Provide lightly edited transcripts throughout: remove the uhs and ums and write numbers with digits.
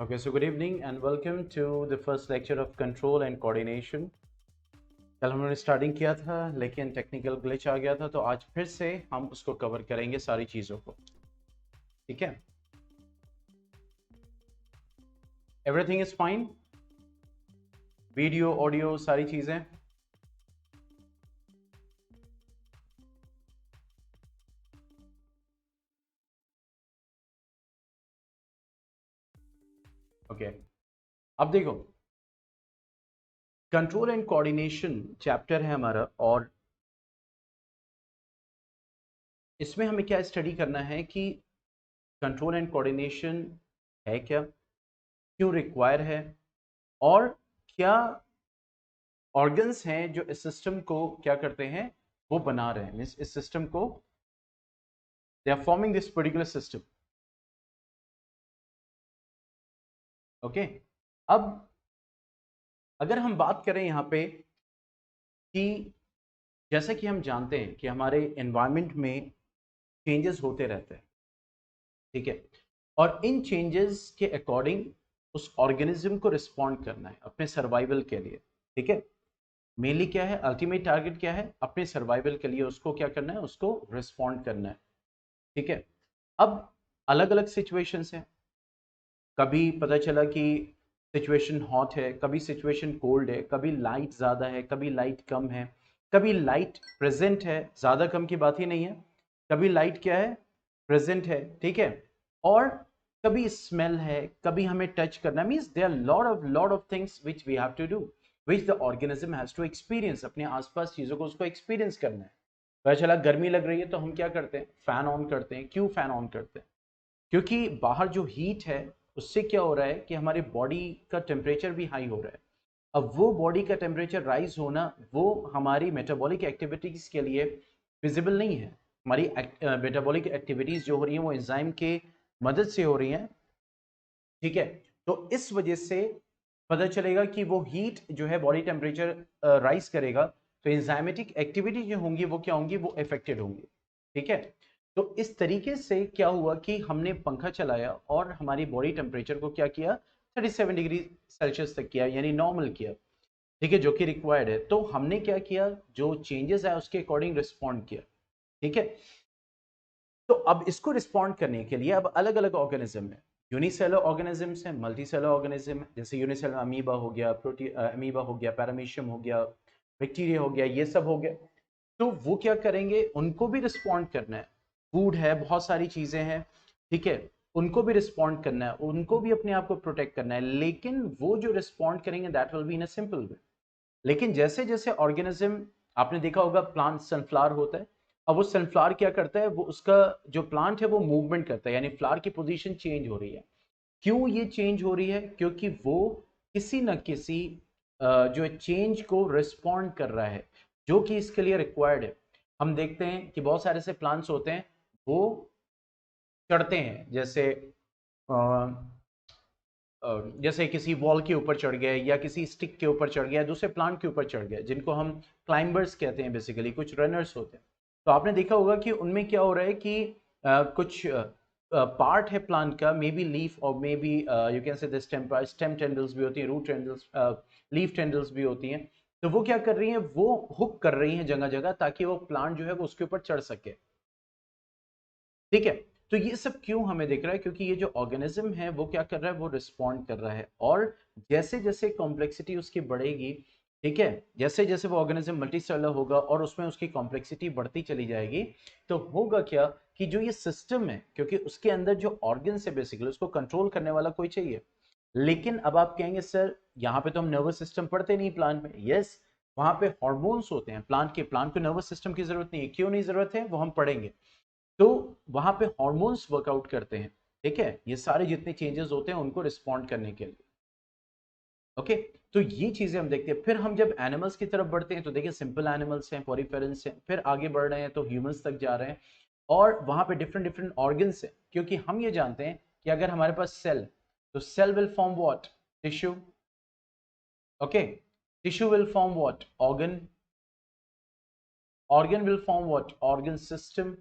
Okay, so good evening and welcome to the first lecture of control and coordination. कल हमने starting किया था लेकिन टेक्निकल ग्लिच आ गया था, तो आज फिर से हम उसको कवर करेंगे सारी चीज़ों को. ठीक है, everything is fine, video audio सारी चीज़ें. ओके, अब देखो, कंट्रोल एंड कोऑर्डिनेशन चैप्टर है हमारा, और इसमें हमें क्या स्टडी करना है कि कंट्रोल एंड कोऑर्डिनेशन है क्या, क्यों रिक्वायर है, और क्या ऑर्गन्स हैं जो इस सिस्टम को क्या करते हैं, वो बना रहे हैं, इस सिस्टम को, they are forming this particular system. Okay, अब अगर हम बात करें यहाँ पे कि जैसा कि हम जानते हैं कि हमारे एनवायरनमेंट में चेंजेस होते रहते हैं. ठीक है, और इन चेंजेस के अकॉर्डिंग उस ऑर्गेनिज्म को रिस्पॉन्ड करना है अपने सर्वाइवल के लिए. ठीक है, मेनली क्या है, अल्टीमेट टारगेट क्या है, अपने सर्वाइवल के लिए उसको क्या करना है, उसको रिस्पॉन्ड करना है. ठीक है, अब अलग अलग सिचुएशंस हैं. कभी पता चला कि सिचुएशन हॉट है, कभी सिचुएशन कोल्ड है, कभी लाइट ज़्यादा है, कभी लाइट कम है, कभी लाइट प्रेजेंट है, ज़्यादा कम की बात ही नहीं है, कभी लाइट क्या है, प्रेजेंट है. ठीक है, और कभी स्मेल है, कभी हमें टच करना, means there are lot of things which we have to do, which the organism has to experience. अपने आसपास चीज़ों को उसको एक्सपीरियंस करना है. पता चला गर्मी लग रही है तो हम क्या करते हैं, फैन ऑन करते हैं. क्यों फैन ऑन करते हैं? क्योंकि बाहर जो हीट है उससे क्या हो रहा है कि हमारे बॉडी का टेम्परेचर भी हाई हो रहा है. अब वो बॉडी का टेम्परेचर राइज होना, वो हमारी मेटाबॉलिक एक्टिविटीज के लिए विजिबल नहीं है. हमारी मेटाबॉलिक एक्टिविटीज जो हो रही हैं वो एंजाइम के मदद से हो रही हैं. ठीक है, तो इस वजह से पता चलेगा कि वो हीट जो है बॉडी टेम्परेचर राइज करेगा, तो एंजाइमेटिक एक्टिविटी जो होंगी वो क्या होंगी, वो इफेक्टेड होंगी. ठीक है, तो इस तरीके से क्या हुआ कि हमने पंखा चलाया और हमारी बॉडी टेम्परेचर को क्या किया, 37 डिग्री सेल्सियस तक किया, यानी नॉर्मल किया. ठीक है, जो कि रिक्वायर्ड है. तो हमने क्या किया, जो चेंजेस है उसके अकॉर्डिंग रिस्पॉन्ड किया. ठीक है, तो अब इसको रिस्पॉन्ड करने के लिए अब अलग अलग ऑर्गेनिज्म है. यूनिसेलर ऑर्गेनिजम्स हैं, मल्टीसेलर ऑर्गेनिज्म है. जैसे यूनिसेलर अमीबा हो गया, अमीबा हो गया, पैरामीशियम हो गया, बैक्टीरिया हो गया, ये सब हो गया. तो वो क्या करेंगे, उनको भी रिस्पॉन्ड करना है. फूड है, बहुत सारी चीजें हैं. ठीक है, उनको भी रिस्पॉन्ड करना है, उनको भी अपने आप को प्रोटेक्ट करना है, लेकिन वो जो रिस्पॉन्ड करेंगे that will be in a simple way. लेकिन जैसे जैसे ऑर्गेनिज्म, आपने देखा होगा प्लांट सनफ्लावर होता है. अब वो सनफ्लावर क्या करता है, वो उसका जो प्लांट है वो मूवमेंट करता है, यानी फ्लावर की पोजीशन चेंज हो रही है. क्यों ये चेंज हो रही है, क्योंकि वो किसी न किसी जो चेंज को रिस्पॉन्ड कर रहा है, जो कि इसके लिए रिक्वायर्ड है. हम देखते हैं कि बहुत सारे ऐसे प्लांट्स होते हैं, वो चढ़ते हैं, जैसे किसी वॉल के ऊपर चढ़ गए, या किसी स्टिक के ऊपर चढ़ गया, दूसरे प्लांट के ऊपर चढ़ गए, जिनको हम क्लाइंबर्स कहते हैं, बेसिकली कुछ रनर्स होते हैं. तो आपने देखा होगा कि उनमें क्या हो रहा है कि कुछ पार्ट है प्लांट का, मे बी लीफ, और मे बी यू कैन से स्टेम स्टेम टेंडल्स भी होती हैं, रूट टेंडल्स, लीफ टेंडल्स भी होती हैं. तो वो क्या कर रही हैं, वो हुक कर रही हैं जगह जगह, ताकि वो प्लांट जो है वो उसके ऊपर चढ़ सके. ठीक है, तो ये सब क्यों हमें दिख रहा है, क्योंकि ये जो ऑर्गेनिज्म है वो क्या कर रहा है, वो रिस्पॉन्ड कर रहा है. और जैसे जैसे कॉम्प्लेक्सिटी उसकी बढ़ेगी, ठीक है, जैसे जैसे वो ऑर्गेनिज्म मल्टीसेलुलर होगा और उसमें उसकी कॉम्प्लेक्सिटी बढ़ती चली जाएगी, तो होगा क्या कि जो ये सिस्टम है, क्योंकि उसके अंदर जो ऑर्गन है बेसिकली उसको कंट्रोल करने वाला कोई चाहिए. लेकिन अब आप कहेंगे सर, यहाँ पे तो हम नर्वस सिस्टम पढ़ते नहीं प्लांट में. यस, वहां पे हॉर्मोन्स होते हैं प्लांट के, प्लांट को नर्वस सिस्टम की जरूरत नहीं है. क्यों नहीं जरूरत है, वो हम पढ़ेंगे. तो वहां पे हॉर्मोन्स वर्कआउट करते हैं. ठीक है, ये सारे जितने चेंजेस होते हैं उनको रिस्पॉन्ड करने के लिए. ओके, तो ये चीजें हम देखते हैं. फिर हम जब एनिमल्स की तरफ बढ़ते हैं तो देखिए, सिंपल एनिमल्स हैं, पॉरीफेरेंस हैं, फिर आगे बढ़ रहे हैं तो ह्यूमंस तक जा रहे हैं. और वहां पे डिफरेंट डिफरेंट ऑर्गन्स हैं, क्योंकि हम ये जानते हैं कि अगर हमारे पास सेल, तो cell will form what, tissue. Okay, tissue will form what, organ. Organ will form what, organ system.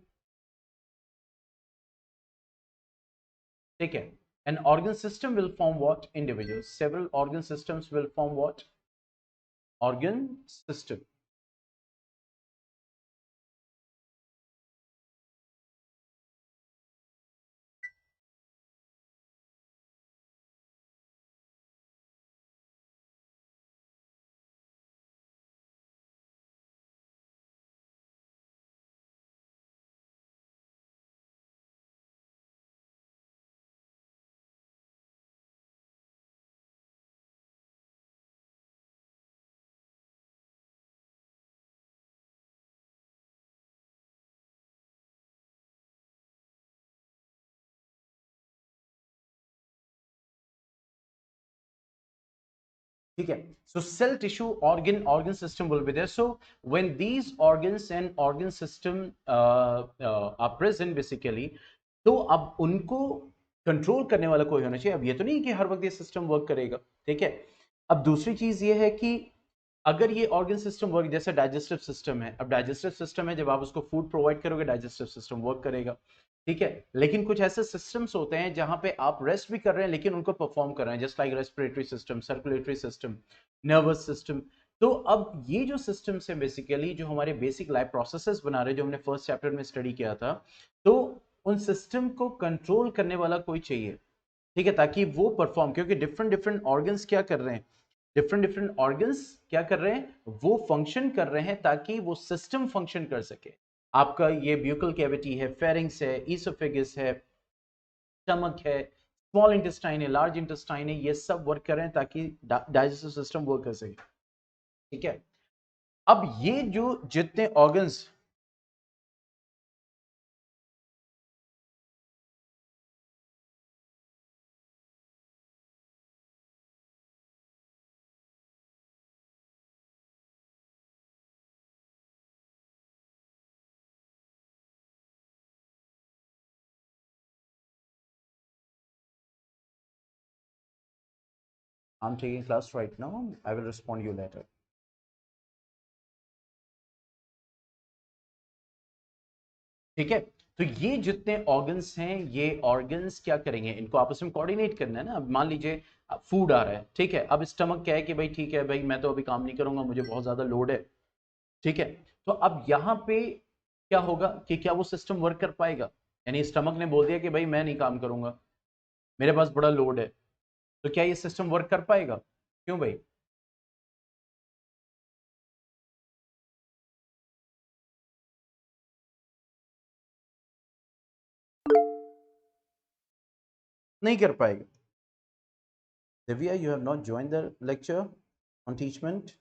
ठीक है, An organ system will form what? Individuals. Several organ systems will form what? Organ system. ठीक है. So cell tissue organ system will be there. So when these organs and organ system are present basically, तो अब उनको control करने वाला कोई होना चाहिए. अब ये तो नहीं कि हर वक्त ये सिस्टम वर्क करेगा. ठीक है. अब दूसरी चीज ये है कि अगर ये ऑर्गन सिस्टम वर्क, जैसे डाइजेस्टिव सिस्टम है, अब डाइजेस्टिव सिस्टम है, जब आप उसको फूड प्रोवाइड करोगे डाइजेस्टिव सिस्टम वर्क करेगा. ठीक है. लेकिन कुछ ऐसे सिस्टम्स होते हैं जहां पे आप रेस्ट भी कर रहे हैं लेकिन उनको परफॉर्म कर रहे हैं, just like respiratory system, circulatory system, nervous system. तो अब ये जो सिस्टम्स है बेसिकली जो हमारे बेसिक लाइफ प्रोसेसेस बना रहे हैं, जो हमने फर्स्ट चैप्टर में स्टडी किया था, तो उन सिस्टम को कंट्रोल करने वाला कोई चाहिए. ठीक है. ताकि वो परफॉर्म, क्योंकि डिफरेंट डिफरेंट ऑर्गन्स क्या कर रहे हैं, डिफरेंट डिफरेंट ऑर्गन्स क्या कर रहे हैं, वो फंक्शन कर रहे हैं ताकि वो सिस्टम फंक्शन कर सके. आपका ये ब्यूकल कैविटी है, फेरिंग्स है, ईसोफेगस है, स्टमक है, स्मॉल इंटेस्टाइन है, लार्ज इंटेस्टाइन है, ये सब वर्क कर रहे हैं ताकि डाइजेस्टिव सिस्टम वर्क कर सके. ठीक है. अब ये जो जितने organs, I'm taking class right now. I will respond you later. ठीक है. तो ये जितने ऑर्गन्स हैं, ये ऑर्गन्स क्या करेंगे, इनको आपस में कोऑर्डिनेट करना है ना. अब मान लीजिए फूड आ रहा है. ठीक है. अब स्टमक क्या है कि भाई ठीक है भाई, मैं तो अभी काम नहीं करूंगा, मुझे बहुत ज्यादा लोड है. ठीक है. तो अब यहां पे क्या होगा कि क्या वो सिस्टम वर्क कर पाएगा. यानी स्टमक ने बोल दिया कि भाई मैं नहीं काम करूंगा, मेरे पास बड़ा लोड है. तो क्या ये सिस्टम वर्क कर पाएगा? क्यों भाई? नहीं कर पाएगा. Divya, you have not join the lecture on Teachmint.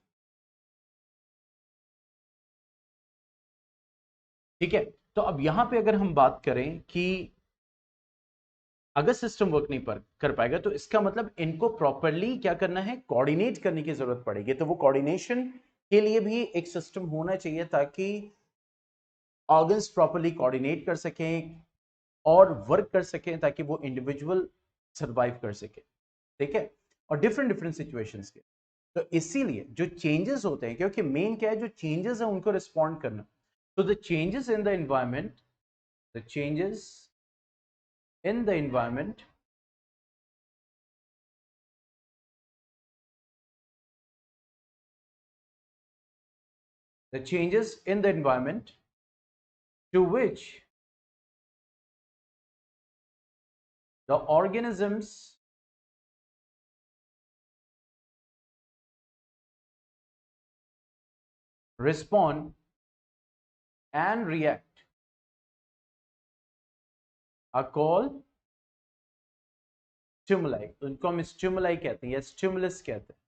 ठीक है. तो अब यहां पे अगर हम बात करें कि अगर सिस्टम वर्क नहीं कर पाएगा, तो इसका मतलब इनको प्रॉपरली क्या करना है, कोऑर्डिनेट करने की जरूरत पड़ेगी. तो वो कोऑर्डिनेशन के लिए भी एक सिस्टम होना चाहिए ताकि ऑर्गन्स प्रॉपरली कोऑर्डिनेट कर सकें और वर्क कर सकें, ताकि वो इंडिविजुअल सर्वाइव कर सके. ठीक है. और डिफरेंट डिफरेंट सिचुएशंस के. तो इसीलिए जो चेंजेस होते हैं, क्योंकि मेन क्या है, जो चेंजेस है उनको रिस्पॉन्ड करना. तो the changes in the environment, the changes in the environment, the changes in the environment to which the organisms respond and react are called stimuli. उनको हम stimuli कहते हैं या stimulus कहते हैं.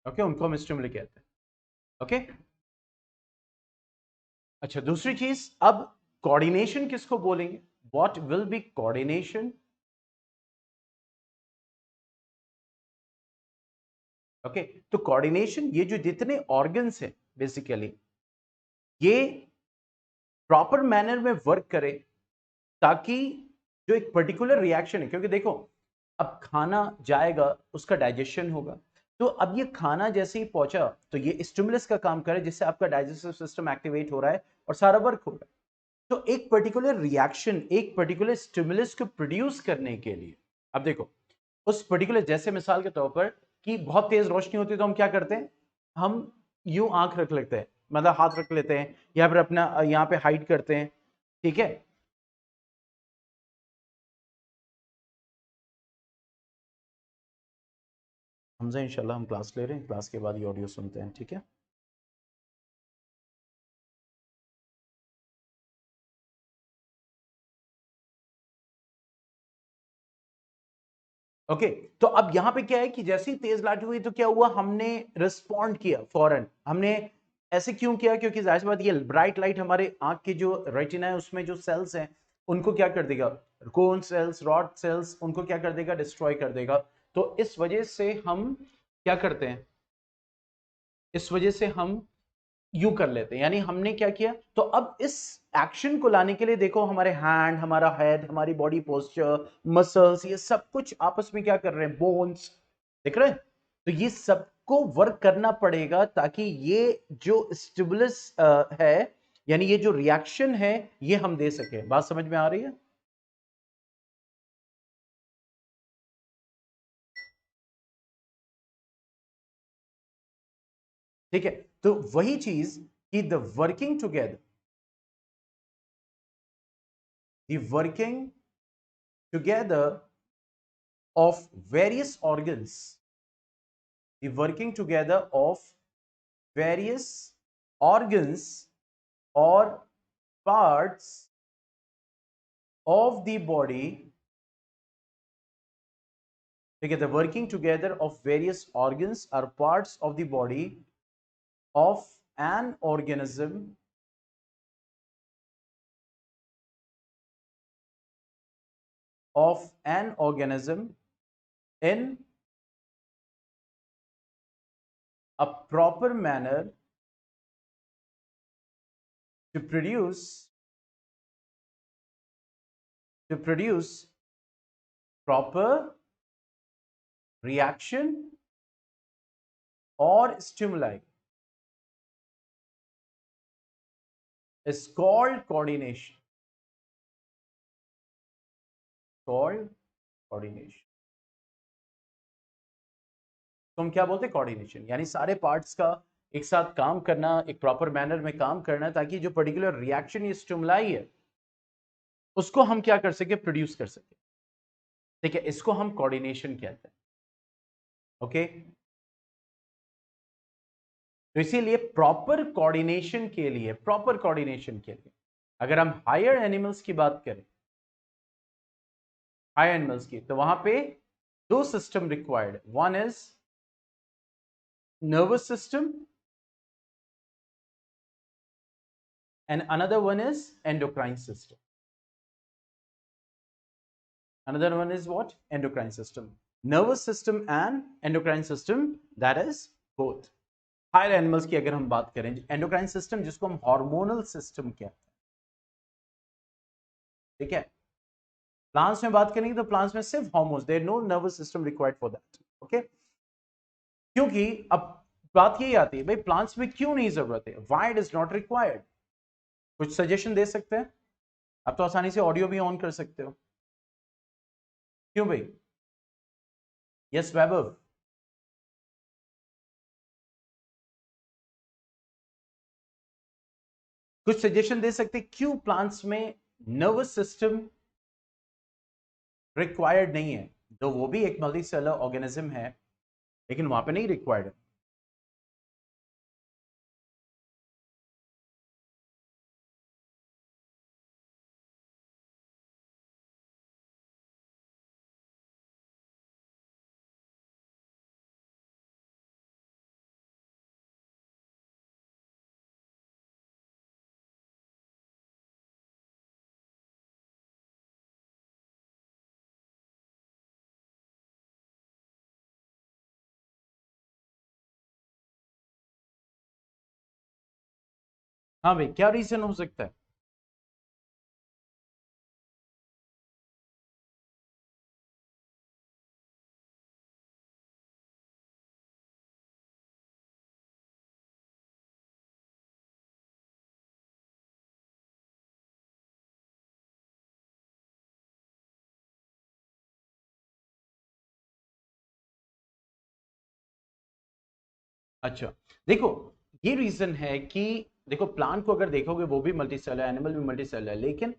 ओके. उनको हम स्टिमुली कहते हैं. ओके. अच्छा, दूसरी चीज, अब कोऑर्डिनेशन किसको बोलेंगे, what will be coordination. Okay. तो कोऑर्डिनेशन, ये जो जितने ऑर्गन्स हैं बेसिकली, ये प्रॉपर मैनर में वर्क करे ताकि जो एक पर्टिकुलर रिएक्शन है, क्योंकि देखो अब खाना जाएगा, उसका डाइजेशन होगा, तो अब ये खाना जैसे ही पहुंचा तो ये स्टिमुलस का काम करे जिससे आपका डाइजेस्टिव सिस्टम एक्टिवेट हो रहा है और सारा वर्क हो रहा है। तो एक पर्टिकुलर रिएक्शन, एक पर्टिकुलर स्टिमुलस को प्रोड्यूस करने के लिए, अब देखो उस पर्टिकुलर, जैसे मिसाल के तौर पर कि बहुत तेज रोशनी होती है तो हम क्या करते हैं, हम यूं आंख रख लेते हैं, मतलब हाथ रख लेते हैं या फिर अपना यहाँ पे हाइड करते हैं, ठीक है। हमजा इंशाल्लाह हम क्लास ले रहे हैं, क्लास के बाद ये ऑडियो सुनते हैं, ठीक है। ओके, तो अब यहां पे क्या है कि जैसे ही तेज लाइट हुई तो क्या हुआ, हमने रिस्पॉन्ड किया फौरन। हमने ऐसे क्यों किया, क्योंकि जाहिर सी बात ये ब्राइट लाइट हमारे आंख के जो रेटिना है उसमें जो सेल्स हैं उनको क्या कर देगा, कोन सेल्स, रॉड सेल्स, उनको क्या कर देगा, डिस्ट्रॉय कर देगा। तो इस वजह से हम क्या करते हैं, इस वजह से हम यू कर लेते हैं, यानी हमने क्या किया। तो अब इस एक्शन को लाने के लिए देखो हमारे हैंड, हमारा हेड, हमारी बॉडी पोस्चर, मसल्स, ये सब कुछ आपस में क्या कर रहे हैं, बोन्स, देख रहे हैं। तो ये सबको वर्क करना पड़ेगा ताकि ये जो स्टिमुलस है, यानी ये जो रिएक्शन है, ये हम दे सके। बात समझ में आ रही है? ठीक है, तो वही चीज कि the working together, the working together of various organs, the working together of various organs or parts of the body, okay, the working together of various organs or parts of the body of an organism, of an organism in a proper manner to produce proper reaction or stimuli is called coordination, called coordination। तो हम क्या बोलते हैं, coordination, यानी सारे parts का एक साथ काम करना, एक प्रॉपर मैनर में काम करना, ताकि जो पर्टिकुलर रिएक्शन ये स्टिमुलाई है उसको हम क्या कर सके, प्रोड्यूस कर सके। ठीक है, इसको हम कोऑर्डिनेशन कहते हैं। ओके, तो इसीलिए प्रॉपर कोऑर्डिनेशन के लिए अगर हम हायर एनिमल्स की बात करें, हायर एनिमल्स की, तो वहां पे दो system required, one is nervous system and another one is endocrine system. Another one is what? Endocrine system. Nervous system and endocrine system, that is both. Higher animals की अगर हम बात करें, endocrine system जिसको हम hormonal system कहते हैं, ठीक है। प्लांट्स में बात करेंगे तो प्लांट्स में सिर्फ hormones, there no nervous system required for that. Okay, क्योंकि अब बात यही आती है भाई प्लांट्स में क्यों नहीं जरूरत है, why it is not required. कुछ सजेशन दे सकते हैं? आप तो आसानी से ऑडियो भी ऑन कर सकते हो, क्यों भाई? यस वैभव, कुछ सजेशन दे सकते क्यों प्लांट्स में नर्वस सिस्टम रिक्वायर्ड नहीं है? तो वो भी एक मल्टी सेलर ऑर्गेनिज्म है, लेकिन वहां पे नहीं रिक्वायर्ड है। हाँ भाई, क्या रीजन हो सकता है? अच्छा, देखो ये रीजन है कि देखो प्लांट को अगर देखोगे वो भी मल्टीसेलुलर, एनिमल भी मल्टीसेलुलर, लेकिन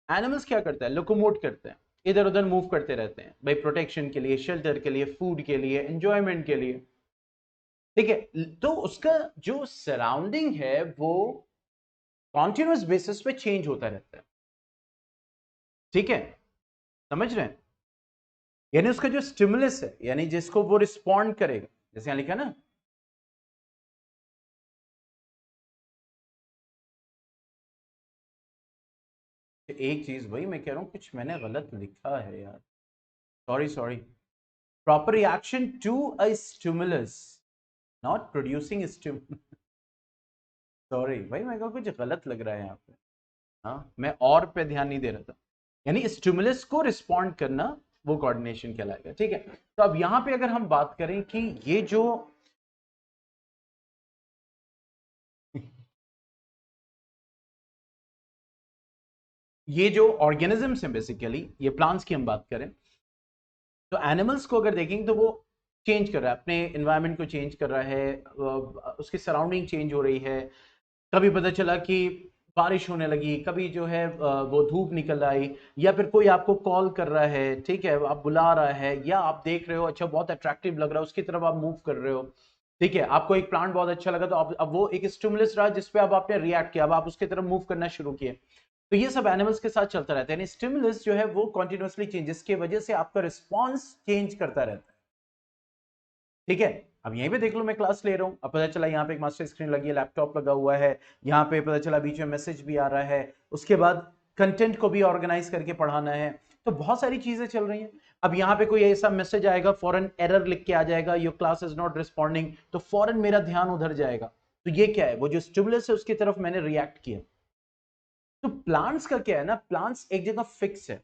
एनिमल्स क्या करते हैं, लोकोमोट करते हैं, इधर उधर मूव करते रहते हैं भाई, प्रोटेक्शन के लिए, शेल्टर के लिए, फूड के लिए, एंजॉयमेंट के लिए। ठीक है, तो उसका जो सराउंडिंग है वो कॉन्टिन्यूस बेसिस पे चेंज होता रहता है। ठीक है, समझ रहे हैं? यानी उसका जो स्टिमुलस है, यानी जिसको वो रिस्पॉन्ड करेगा, जैसे यहां लिखा ना, एक चीज भाई मैं कह रहा हूं कुछ मैंने गलत लिखा है यार, sorry sorry. Proper reaction to a stimulus, not producing stimulus. Sorry भाई, मेरे को कुछ गलत लग रहा है यहाँ पे। हाँ, मैं और पे ध्यान नहीं दे रहा था। यानी स्टिमुलस को रिस्पॉन्ड करना वो कोऑर्डिनेशन कहलाएगा। ठीक है, तो अब यहां पे अगर हम बात करें कि ये जो ये जो ऑर्गेनिजम्स हैं बेसिकली, ये प्लांट्स की हम बात करें, तो एनिमल्स को अगर देखेंगे तो वो चेंज कर रहा है, अपने एनवायरनमेंट को चेंज कर रहा है, उसकी सराउंडिंग चेंज हो रही है। कभी पता चला कि बारिश होने लगी, कभी जो है वो धूप निकल आई, या फिर कोई आपको कॉल कर रहा है, ठीक है, आप बुला रहा है, या आप देख रहे हो अच्छा बहुत अट्रैक्टिव लग रहा है, उसकी तरफ आप मूव कर रहे हो। ठीक है, आपको एक प्लांट बहुत अच्छा लगा तो आप, अब वो एक स्टिमुलस रहा जिसपे अब आपने रिएक्ट किया, अब आप उसकी तरफ मूव करना शुरू किए। तो ये सब एनिमल्स के साथ चलता रहता है, यानी स्टिमुलस जो है वो कंटिन्यूअसली चेंज, जिसकी वजह से आपका रिस्पॉन्स चेंज करता रहता है। ठीक है, अब यहीं पे देख लो मैं क्लास ले रहा हूं, अब पता चला यहाँ पे एक मास्टर स्क्रीन लगी है, लैपटॉप लगा हुआ है, यहाँ पे पता चला बीच में मैसेज भी आ रहा है, उसके बाद कंटेंट को भी ऑर्गेनाइज करके पढ़ाना है, तो बहुत सारी चीजें चल रही हैं। अब यहाँ पे कोई ऐसा मैसेज आएगा, फॉरन एरर लिख के आ जाएगा, your class is not responding, तो फॉरन मेरा ध्यान उधर जाएगा। तो ये क्या है, वो जो स्टिमुलस है उसकी तरफ मैंने रिएक्ट किया। तो प्लांट्स का क्या है ना, प्लांट्स एक जगह फिक्स है।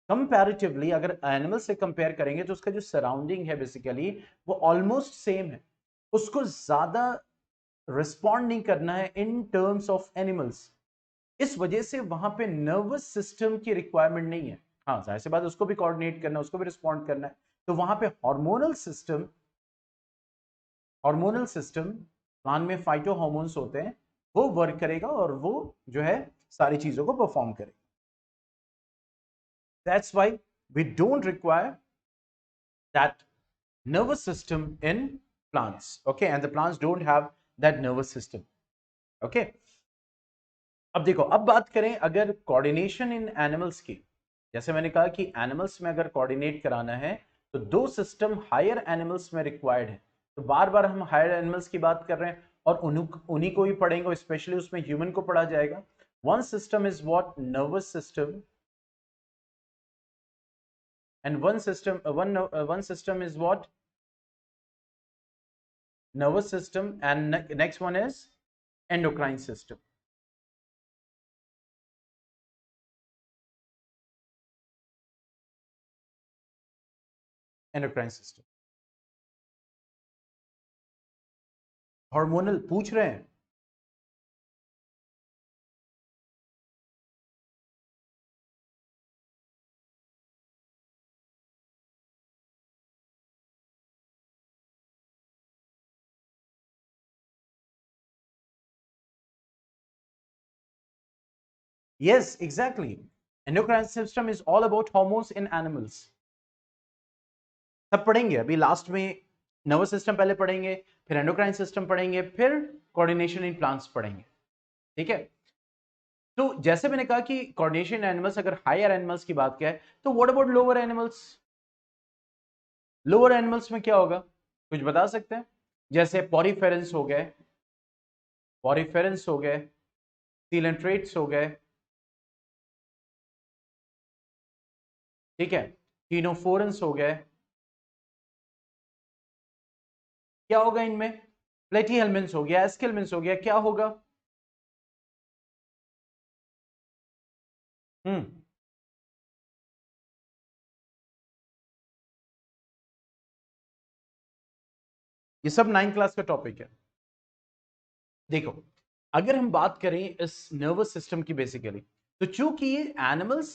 कंपैरेटिवली अगर एनिमल से कंपेयर करेंगे तो उसका जो सराउंडिंग है बेसिकली वो ऑलमोस्ट सेम है, उसको ज्यादा रिस्पॉन्ड नहीं करना है इन टर्म्स ऑफ एनिमल्स। इस वजह से वहां पे नर्वस सिस्टम की रिक्वायरमेंट नहीं है। हाँ, जाहिर सी बात, उसको भी कोऑर्डिनेट करना है, उसको भी रिस्पॉन्ड करना है, तो वहां पे हार्मोनल सिस्टम प्लांट में फाइटो हार्मोन्स होते हैं, वो वर्क करेगा और वो जो है सारी चीजों को परफॉर्म करेगा। That's why we don't require that nervous system in plants, okay, and the plants don't have that nervous system, okay। अब देखो, अब बात करें अगर कोऑर्डिनेशन इन एनिमल्स की, जैसे मैंने कहा कि एनिमल्स में अगर कोऑर्डिनेट कराना है तो दो सिस्टम हायर एनिमल्स में रिक्वायर्ड है। तो बार बार हम हायर एनिमल्स की बात कर रहे हैं और उन्हीं को ही पढ़ेंगे, स्पेशली उसमें ह्यूमन को पढ़ा जाएगा। One system is what, nervous system, and one system is what, nervous system, and next one is endocrine system। Endocrine system, hormonal पूछ रहे हैं। Yes exactly, endocrine system is all about hormones in animals. सब पढ़ेंगे अभी last में, nervous system पहले पढ़ेंगे, फिर एंडोक्राइन सिस्टम पढ़ेंगे, फिर कोऑर्डिनेशन इन प्लांट्स पढ़ेंगे। ठीक है, तो जैसे मैंने कहा कि कोऑर्डिनेशन एनिमल्स, अगर हायर एनिमल्स की बात करें तो what about lower animals, lower animals में क्या होगा, कुछ बता सकते हैं? जैसे पॉरीफेरेंस हो गए, पॉरीफेरेंस हो गए, सीलेंट्रेट्स हो गए, ठीक है, टीनोफोरंस हो गए, क्या होगा इनमें? प्लेटीहेल्मिन्स हो गया, एस्केल्मिन्स हो गया, क्या होगा? हम्म, ये सब 9th क्लास का टॉपिक है। देखो, अगर हम बात करें इस नर्वस सिस्टम की बेसिकली, तो चूंकि ये एनिमल्स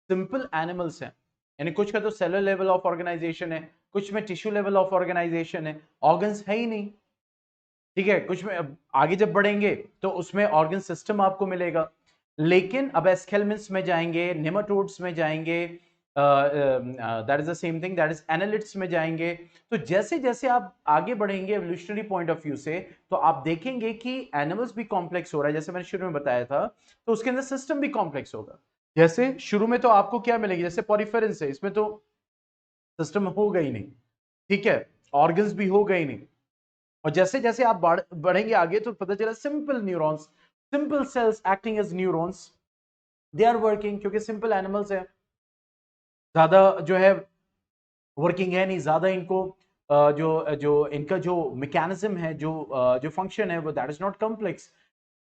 सिंपल एनिमल्स हैं, यानी कुछ का तो सेलुलर लेवल ऑफ ऑर्गेनाइजेशन है, कुछ में टिश्यू लेवल ऑफ ऑर्गेनाइजेशन है, ऑर्गन्स है ही नहीं, ठीक है, कुछ में अब आगे जब बढ़ेंगे तो उसमें ऑर्गन सिस्टम आपको मिलेगा, लेकिन अब एस्केलमेंट्स में जाएंगे, नेमाटोड्स में जाएंगे, that is the same thing, that is annelids में जाएंगे। तो जैसे जैसे आप आगे बढ़ेंगे एवोल्यूशनरी पॉइंट ऑफ व्यू से, तो आप देखेंगे कि एनिमल्स भी कॉम्प्लेक्स हो रहा है, जैसे मैंने शुरू में बताया था, तो उसके अंदर सिस्टम भी कॉम्प्लेक्स होगा। जैसे शुरू में तो आपको क्या मिलेगी, जैसे पॉरीफेरेंस है, इसमें तो सिस्टम होगा ही नहीं, ठीक है, ऑर्गन्स भी होगा ही नहीं। और जैसे जैसे आप बढ़ेंगे आगे तो पता चला simple neurons, simple cells acting as neurons, they are working, क्योंकि सिंपल एनिमल्स है, ज्यादा जो है वर्किंग है नहीं, ज्यादा इनको जो जो इनका जो मैकेनिज्म है, जो फंक्शन है वो दैट इज नॉट कॉम्प्लेक्स।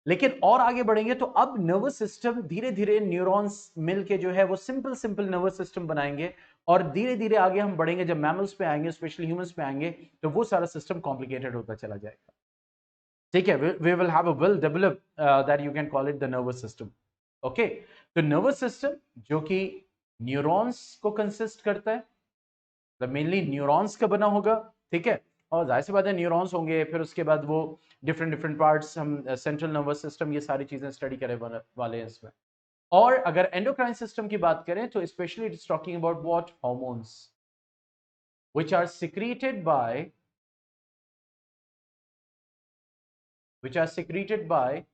लेकिन और आगे बढ़ेंगे तो अब नर्वस सिस्टम धीरे धीरे न्यूरॉन्स मिलके जो है वो सिंपल सिंपल नर्वस सिस्टम बनाएंगे, और धीरे धीरे आगे हम बढ़ेंगे, जब मैमल्स पे आएंगे, स्पेशली ह्यूमंस पे आएंगे, तो वो सारा सिस्टम कॉम्प्लिकेटेड होता चला जाएगा। ठीक है, we will have a well develop that you can call it the nervous system. Okay, तो नर्वस सिस्टम जो कि न्यूरॉन्स को कंसिस्ट करता है, मतलब मेनली न्यूरॉन्स का बना होगा, ठीक है, और जाहिर सी बात है न्यूरॉन्स होंगे, फिर उसके बाद वो डिफरेंट डिफरेंट पार्ट्स, हम सेंट्रल नर्वस सिस्टम, ये सारी चीजें स्टडी करने वाले हैं इसमें। और अगर एंडोक्राइन सिस्टम की बात करें तो specially it is talking about what, hormones which are secreted by which are secreted by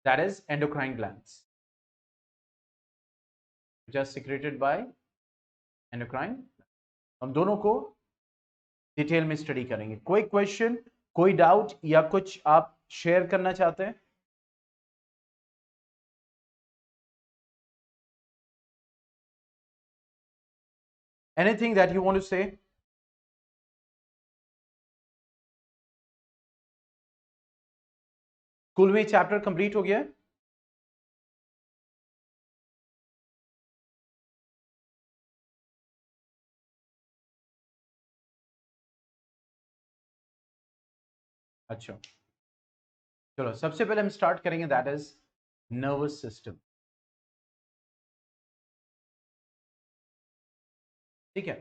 that is endocrine glands, which are secreted by endocrine। हम दोनों को डिटेल में स्टडी करेंगे। कोई क्वेश्चन, कोई डाउट या कुछ आप शेयर करना चाहते हैं? Anything that you want to say? School में चैप्टर कंप्लीट हो गया है? अच्छा, चलो सबसे पहले हम स्टार्ट करेंगे, दैट इज नर्वस सिस्टम। ठीक है,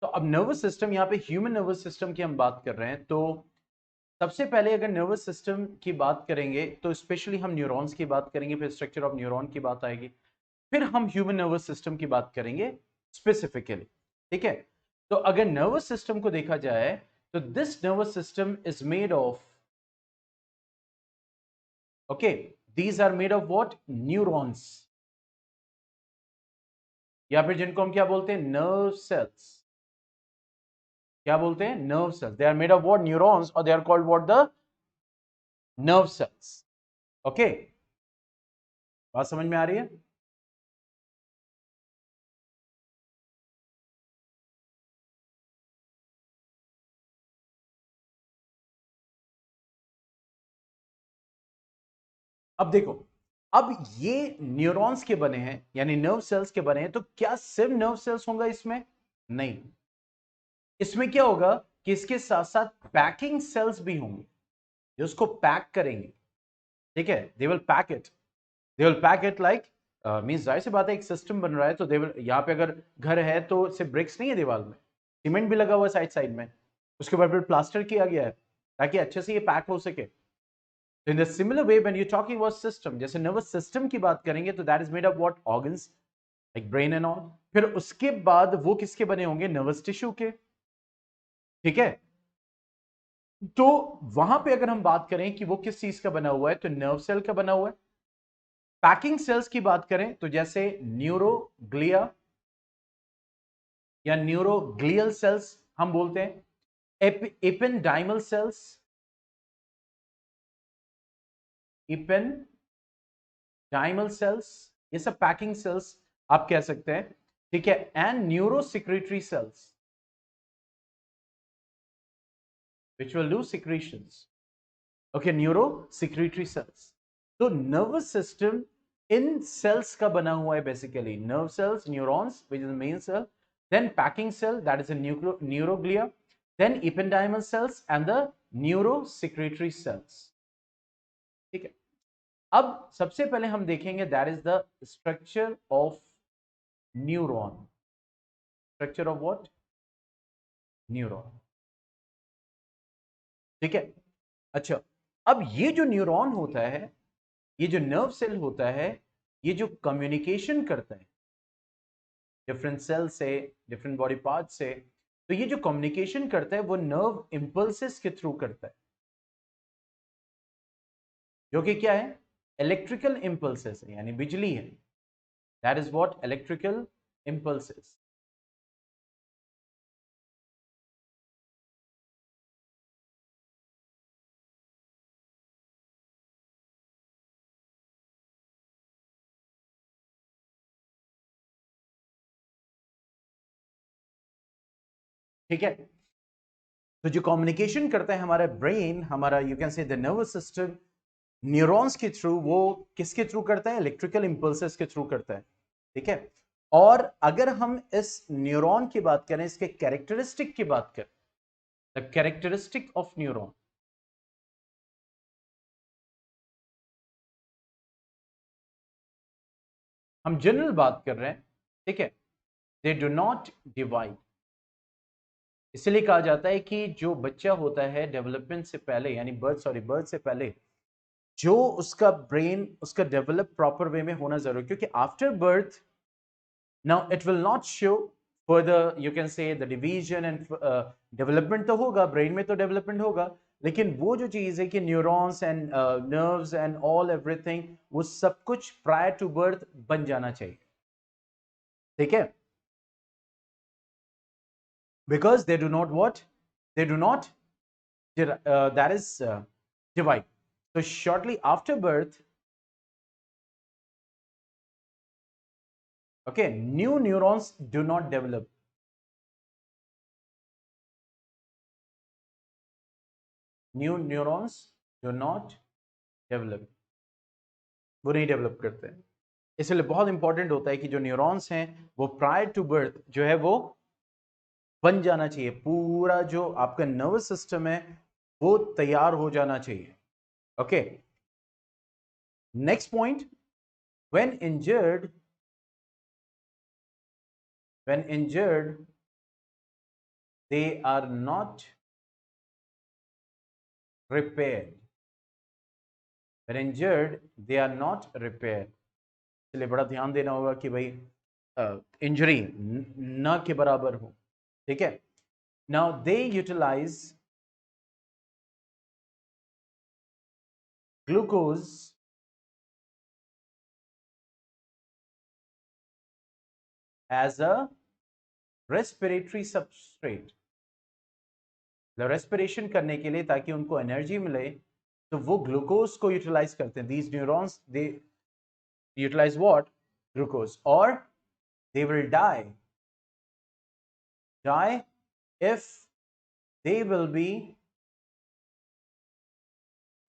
तो अब नर्वस सिस्टम, यहाँ पे ह्यूमन नर्वस सिस्टम की हम बात कर रहे हैं, तो सबसे पहले अगर नर्वस सिस्टम की बात करेंगे तो स्पेशली हम न्यूरॉन्स की बात करेंगे, फिर स्ट्रक्चर ऑफ न्यूरॉन की बात आएगी, फिर हम ह्यूमन नर्वस सिस्टम की बात करेंगे स्पेसिफिकली। ठीक है, तो अगर नर्वस सिस्टम को देखा जाए तो this nervous system is made of, okay, these are made of what, neurons, या फिर जिनको हम क्या बोलते हैं, नर्व सेल्स। क्या बोलते हैं, nerve cells. They are made of what, neurons, और they are called what, the nerve cells. Okay, बात समझ में आ रही है? अब देखो, अब ये न्यूरॉन्स के बने हैं, यानी नर्व सेल्स के बने हैं, तो क्या सिर्फ नर्व सेल्स होगा इसमें? नहीं, इसमें क्या होगा कि इसके साथ साथ पैकिंग सेल्स भी होंगे जो उसको पैक करेंगे। ठीक है, they will pack it, they will pack it like, means जाहिर सी बात है एक सिस्टम बन रहा है, तो दे विल, यहाँ पे अगर घर है तो सिर्फ ब्रिक्स नहीं है दीवार में, सीमेंट भी लगा हुआ है साइड साइड में, उसके बाद फिर प्लास्टर किया गया है ताकि अच्छे से ये पैक हो सके। In the similar way when you talking about system, जैसे नर्वस सिस्टम की बात करेंगे तो that is made of what, organs like brain and all, फिर उसके बाद वो किसके बने होंगे, नर्वस टिश्यू के। ठीक है, तो वहां पे अगर हम बात करें कि वो किस चीज का बना हुआ है, तो नर्व सेल का बना हुआ है। पैकिंग सेल्स की बात करें तो जैसे न्यूरोग्लिया या न्यूरोग्लियल सेल्स हम बोलते हैं, एपेंडाइमल सेल्स, एपेंडाइमल सेल्स, ये सब पैकिंग सेल्स आप कह सकते हैं। ठीक है, and neuro secretory cells which will do secretions। Okay, neuro secretory cells. तो नर्वस सिस्टम इन सेल्स का बना हुआ है basically, nerve cells, neurons which is main cell, then packing cell that is a neuroglia, then ependymal cells and the neuro secretory cells. ठीक है, अब सबसे पहले हम देखेंगे that is the structure of neuron. Structure of what, neuron. ठीक है। अच्छा, अब ये जो न्यूरॉन होता है, ये जो नर्व सेल होता है, ये जो कम्युनिकेशन करता है डिफरेंट सेल से, डिफरेंट बॉडी पार्ट से, तो ये जो कम्युनिकेशन करता है वो नर्व इंपल्सेस के थ्रू करता है, जो कि क्या है, इलेक्ट्रिकल इंपल्सेस है, यानी बिजली है। That is what electrical impulses. ठीक है। तो जो कम्युनिकेशन करता है हमारा ब्रेन, हमारा you can say the nervous system, neurons के थ्रू, वो किसके थ्रू करता है, इलेक्ट्रिकल इंपल्सेस के थ्रू करता है। ठीक है। और अगर हम इस न्यूरॉन की बात करें, इसके कैरेक्टरिस्टिक की बात करें, द कैरेक्टरिस्टिक ऑफ न्यूरॉन, हम जनरल बात कर रहे हैं। ठीक है। They do not divide. इसलिए कहा जाता है कि जो बच्चा होता है डेवलपमेंट से पहले, यानी बर्थ से पहले, जो उसका ब्रेन उसका डेवलप प्रॉपर वे में होना जरूरी, क्योंकि after birth now it will not show further, you can say the division and development तो होगा, ब्रेन में तो डेवलपमेंट होगा, लेकिन वो जो चीज है कि neurons and nerves and all everything, वो सब कुछ प्रायर टू बर्थ बन जाना चाहिए। ठीक है। because they do not what, they do not that is divide. So shortly after birth, okay, new neurons do not develop. New neurons do not develop. वो नहीं डेवलप करते हैं। इसलिए बहुत इंपॉर्टेंट होता है कि जो न्यूरॉन्स हैं वो प्रायर टू बर्थ जो है वो बन जाना चाहिए, पूरा जो आपका नर्वस सिस्टम है वो तैयार हो जाना चाहिए। Okay. Next point, when injured, when injured they are not repaired. When injured they are not repaired. इसलिए बड़ा ध्यान देना होगा कि भाई इंजरी न के बराबर हो। ठीक है। Now they utilise glucose as a respiratory substrate. Respiration करने के लिए, ताकि उनको एनर्जी मिले, तो वो ग्लूकोज को यूटिलाइज करते हैं। These neurons they utilise what, glucose, और they will die if they will be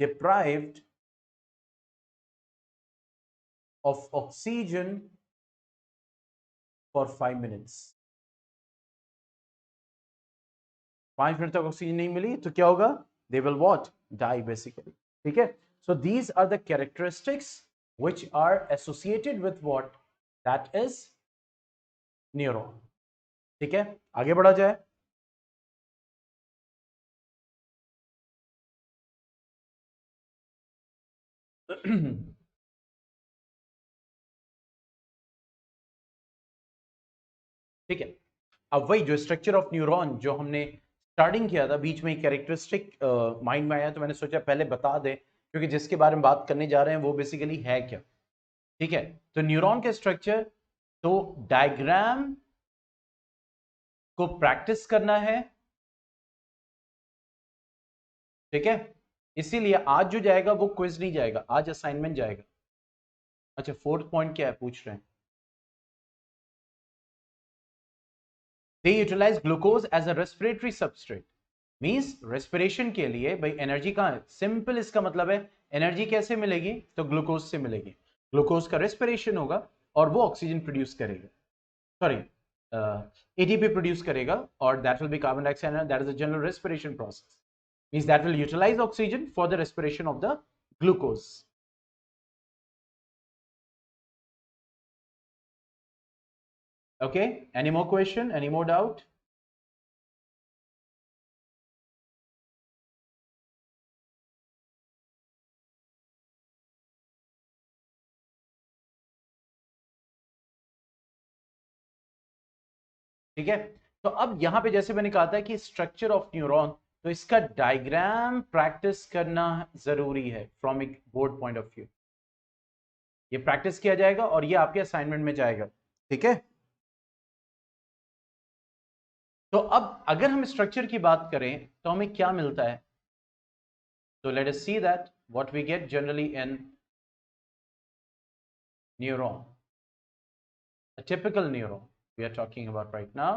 deprived of oxygen for 5 minutes। 5 मिनट तक ऑक्सीजन नहीं मिली तो क्या होगा, they will what, die basically. ठीक है। So these are the characteristics which are associated with what, that is neuron. ठीक है, आगे बढ़ा जाए। ठीक है। अब वही जो स्ट्रक्चर ऑफ न्यूरॉन जो हमने स्टार्टिंग किया था, बीच में कैरेक्टरिस्टिक माइंड में आया, तो मैंने सोचा पहले बता दे, क्योंकि जिसके बारे में बात करने जा रहे हैं वो बेसिकली है क्या। ठीक है। तो न्यूरॉन के स्ट्रक्चर, तो डायग्राम को प्रैक्टिस करना है। ठीक है। इसीलिए आज जो जाएगा वो क्विज नहीं जाएगा, आज असाइनमेंट जाएगा। अच्छा, फोर्थ पॉइंट क्या है पूछ रहे हैं। They utilise glucose as a respiratory substrate. Means respiration के लिए भाई एनर्जी कहां है, सिंपल इसका मतलब है एनर्जी कैसे मिलेगी, तो ग्लूकोज से मिलेगी। ग्लूकोज का रेस्पिरेशन होगा और वो ऑक्सीजन प्रोड्यूस करेगा, सॉरी एटीपी प्रोड्यूस करेगा, और that will be carbon dioxide, that is a general respiration process. Means that will utilize oxygen for the respiration of the glucose. Okay, any more question, any more doubt? ठीक है, तो अब यहां पे जैसे मैंने कहा था कि स्ट्रक्चर ऑफ न्यूरॉन, तो इसका डायग्राम प्रैक्टिस करना जरूरी है फ्रॉम एक बोर्ड पॉइंट ऑफ व्यू। ये प्रैक्टिस किया जाएगा और ये आपके असाइनमेंट में जाएगा, ठीक है। तो अब अगर हम स्ट्रक्चर की बात करें तो हमें क्या मिलता है, तो let us see that what we get generally in neuron, a typical neuron we are talking about right now.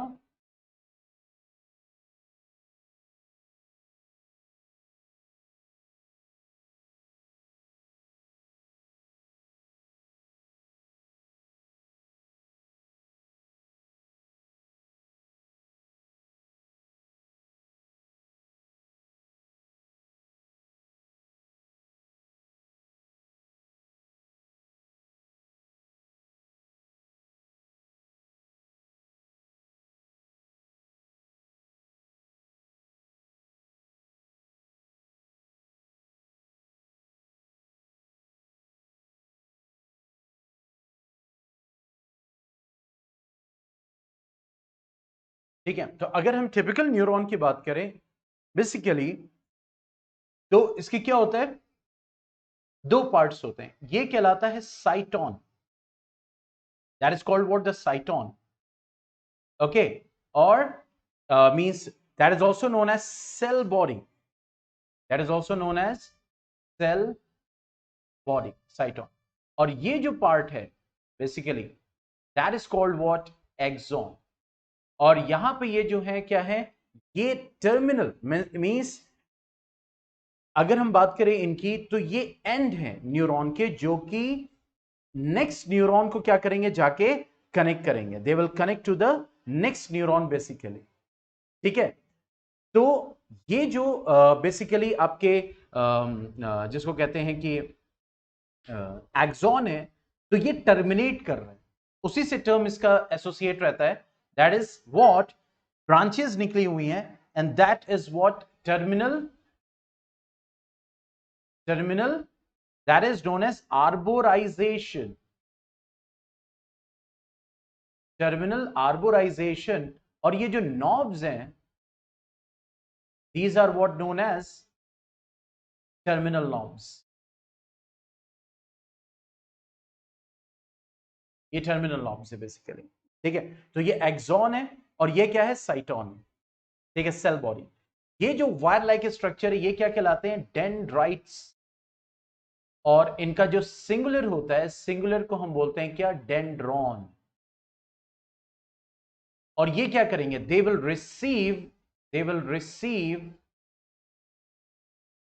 ठीक है, तो अगर हम टिपिकल न्यूरॉन की बात करें बेसिकली, तो इसके क्या होता है, दो पार्ट्स होते हैं। ये कहलाता है cyton, that is called what, the cyton, okay. और means that is also known as cell body, that is also known as cell body, cyton. और ये जो पार्ट है basically that is called what, axon. और यहां पे ये जो है क्या है, ये टर्मिनल मींस अगर हम बात करें इनकी, तो ये एंड है न्यूरॉन के, जो कि नेक्स्ट न्यूरॉन को क्या करेंगे, जाके कनेक्ट करेंगे, they will connect to the next neuron basically, ठीक है। तो ये जो बेसिकली आपके जिसको कहते हैं कि एक्सॉन है, तो ये टर्मिनेट कर रहे हैं, उसी से टर्म इसका एसोसिएट रहता है, दैट इज व्हाट, ब्रांचेस निकली हुई हैं, and that is what terminal, that is known as arborization, terminal arborization। और ये जो knobs हैं, these are what known as terminal knobs, ये टर्मिनल knobs है बेसिकली, ठीक है। तो ये एक्सॉन है और ये क्या है, साइटोन, ठीक है, सेल बॉडी। ये जो वायर लाइक स्ट्रक्चर है, ये क्या कहलाते हैं, डेंड्राइट्स। और इनका जो सिंगुलर होता है, सिंगुलर को हम बोलते हैं क्या, डेंड्रॉन। और ये क्या करेंगे, they will receive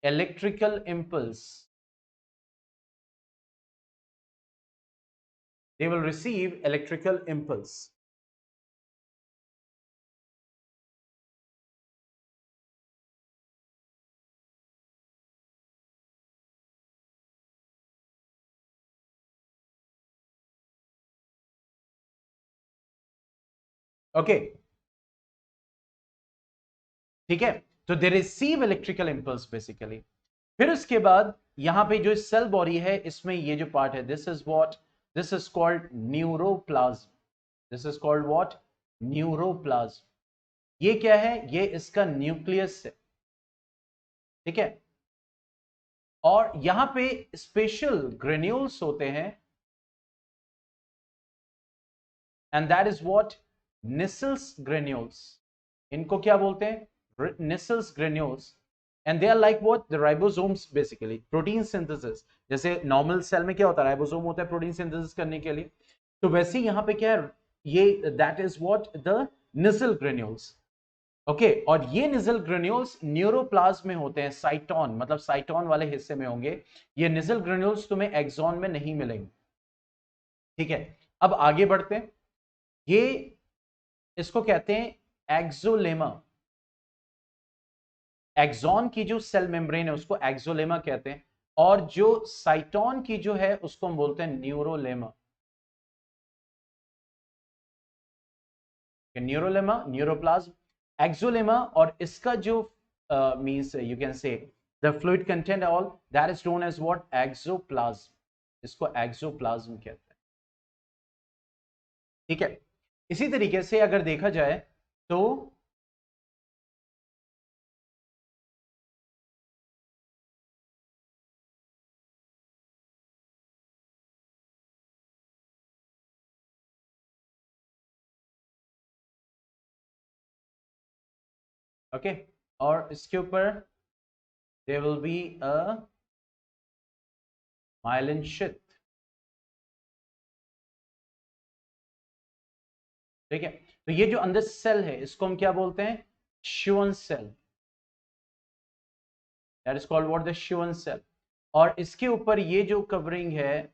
electrical impulse, they will receive electrical impulse, okay, ठीक है। तो they receive electrical impulse basically. फिर उसके बाद यहां पे जो सेल बॉडी है, इसमें ये जो पार्ट है, this is what, this is called neuroplasm, this is called what, neuroplasm. ये क्या है, ये इसका न्यूक्लियस है, ठीक है। और यहां पे स्पेशल ग्रेन्यूल्स होते हैं, and that is what, Nissl's granules. इनको क्या बोलते हैं, Nissl's granules. And they are like what, the ribosomes basically, protein synthesis. जैसे नॉर्मल सेल में क्या होता है, राइबोसोम होता है प्रोटीन सिंथेसिस करने के लिए, तो वैसे ही यहां पे क्या है, ये that is what, the Nissl granules, okay. और ये निजल ग्रेन्यूल्स न्यूरोप्लाज्म में होते हैं, साइटोन मतलब साइटोन वाले हिस्से में होंगे। ये निजल ग्रेन्यूल्स तुम्हें एक्सॉन में नहीं मिलेंगे, ठीक है। अब आगे बढ़ते हैं, ये इसको कहते हैं एक्सोलेमा। एक्सॉन की जो सेल मेम्ब्रेन है उसको एक्सोलेमा कहते हैं, और जो साइटोन की जो है उसको हम बोलते हैं न्यूरोलेमा। न्यूरोलेमा, न्यूरोप्लाज्म, एक्सोलेमा। और इसका जो means you can say the fluid content all, that is known as what, axoplasm. इसको एक्सोप्लाज्म कहते हैं, ठीक है। इसी तरीके से अगर देखा जाए तो ओके, और इसके ऊपर there will be a myelin sheath. ठीक है, तो ये जो अंदर सेल है इसको हम क्या बोलते हैं? Schwann cell. That is called what? The Schwann cell. और इसके ऊपर ये जो कवरिंग है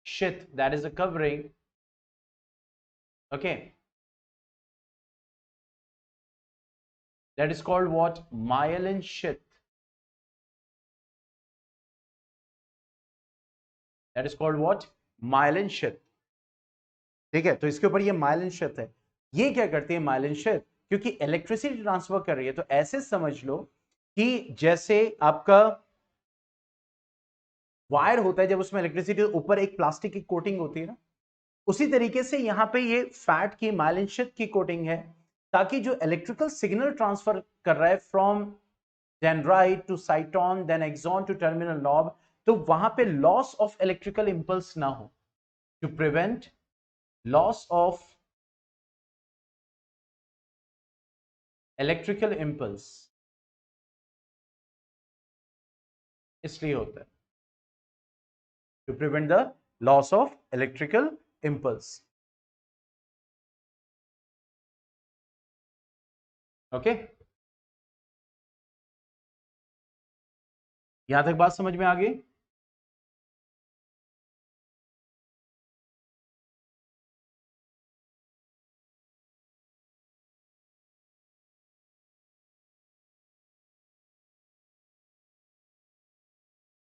sheath, that is a covering. Okay, that is called what? Myelin sheath. That is called what? Myelin sheath. ठीक है, तो इसके ऊपर ये माइलिन शीथ है। ये क्या करती है माइलिन शीथ? क्योंकि इलेक्ट्रिसिटी ट्रांसफर कर रही है, तो ऐसे समझ लो कि जैसे आपका वायर होता है, जब उसमें इलेक्ट्रिसिटी ऊपर एक प्लास्टिक की कोटिंग होती है ना, उसी तरीके से यहां पे ये फैट की माइलिन शीथ की कोटिंग है, ताकि जो इलेक्ट्रिकल सिग्नल ट्रांसफर कर रहा है from dendrite to cyton then axon to terminal knob, तो वहां पे लॉस ऑफ इलेक्ट्रिकल इंपल्स ना हो, to prevent loss of electrical impulse, इसलिए होता है to prevent the loss of electrical impulse. Okay, यहां तक बात समझ में आ गई?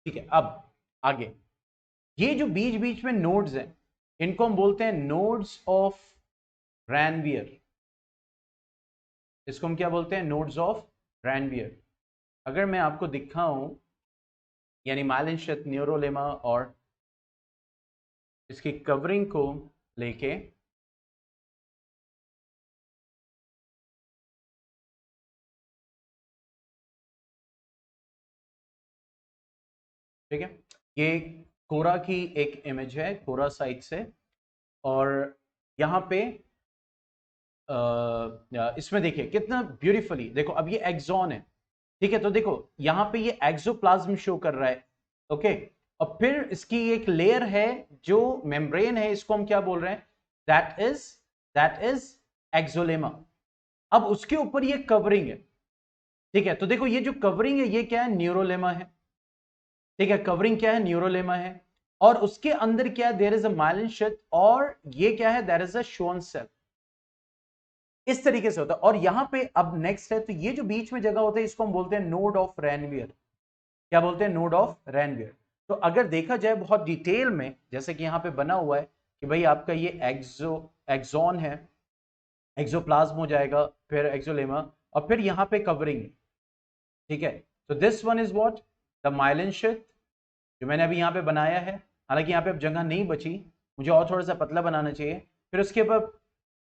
ठीक है, अब आगे ये जो बीच बीच में नोड्स हैं, इनको हम बोलते हैं नोड्स ऑफ रैनवियर। इसको हम क्या बोलते हैं? Nodes of Ranvier. अगर मैं आपको दिखाऊं, यानी माइलिन शीथ, न्यूरोलेमा और इसकी कवरिंग को लेके, ठीक है, ये कोरा की एक इमेज है, कोरा साइट से। और यहां पे इसमें देखिए कितना ब्यूटीफुली, देखो अब ये एक्सॉन है। ठीक है, तो देखो यहां पे ये एक्सोप्लाज्म शो कर रहा है। ओके, और फिर इसकी एक लेयर है जो मेम्ब्रेन है, इसको हम क्या बोल रहे हैं? That is axolemma. अब उसके ऊपर ये कवरिंग है। ठीक है, तो देखो ये जो कवरिंग है ये क्या है? न्यूरोलेमा है। ठीक है, कवरिंग क्या है? न्यूरोलेमा है। और उसके अंदर क्या है? There is a myelin sheath. और ये क्या है? That is a Schwann cell. इस तरीके से होता है। और यहां पे अब नेक्स्ट है, तो ये जो बीच में जगह होता है इसको हम बोलते हैं नोड ऑफ रैनवियर। क्या बोलते हैं? Node of Ranvier. तो अगर देखा जाए बहुत डिटेल में, जैसे कि यहां पे बना हुआ है कि भाई आपका ये एक्सोन है, एक्सोप्लाज्म हो जाएगा, फिर एक्सोलेमा, और फिर यहां पे कवरिंग है। ठीक है, तो this one is what? The myelin sheath, जो मैंने अभी यहां पे बनाया है। हालांकि यहां पे अब जगह नहीं बची, मुझे और थोड़ा सा पतला बनाना चाहिए। फिर उसके बाद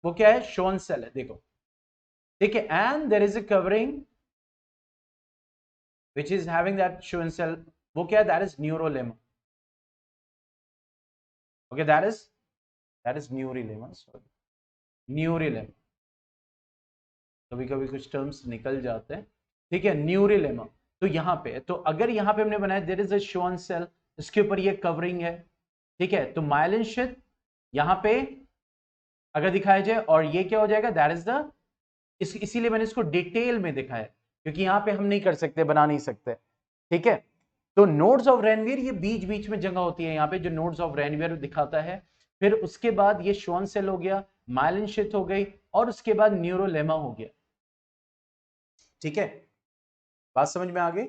वो क्या है? शोन सेल है, देखो। ठीक है, and there is a covering which is having that Schwann cell, वो क्या है? that is neurolemma. Okay, that is neurolemma, sorry, neurolemma। कभी कभी कुछ टर्म्स निकल जाते हैं। ठीक है, न्यूरोलेमा। तो यहां पे, तो अगर यहां पे हमने बनाया there is a Schwann cell, इसके ऊपर ये कवरिंग है। ठीक है, तो माइलिन शीथ यहां पे अगर दिखाया जाए, और ये क्या हो जाएगा? दैट इज द, इसीलिए मैंने इसको डिटेल में दिखाया, क्योंकि यहां पे हम नहीं कर सकते, बना नहीं सकते। ठीक है, तो नोड्स ऑफ रेनवियर ये बीच बीच में जगह होती है, यहां पे जो नोड्स ऑफ रेनवियर दिखाता है। फिर उसके बाद ये श्वान सेल हो गया, माइलिन शीथ हो गई, और उसके बाद न्यूरोलेमा हो गया। ठीक है, बात समझ में आ गई?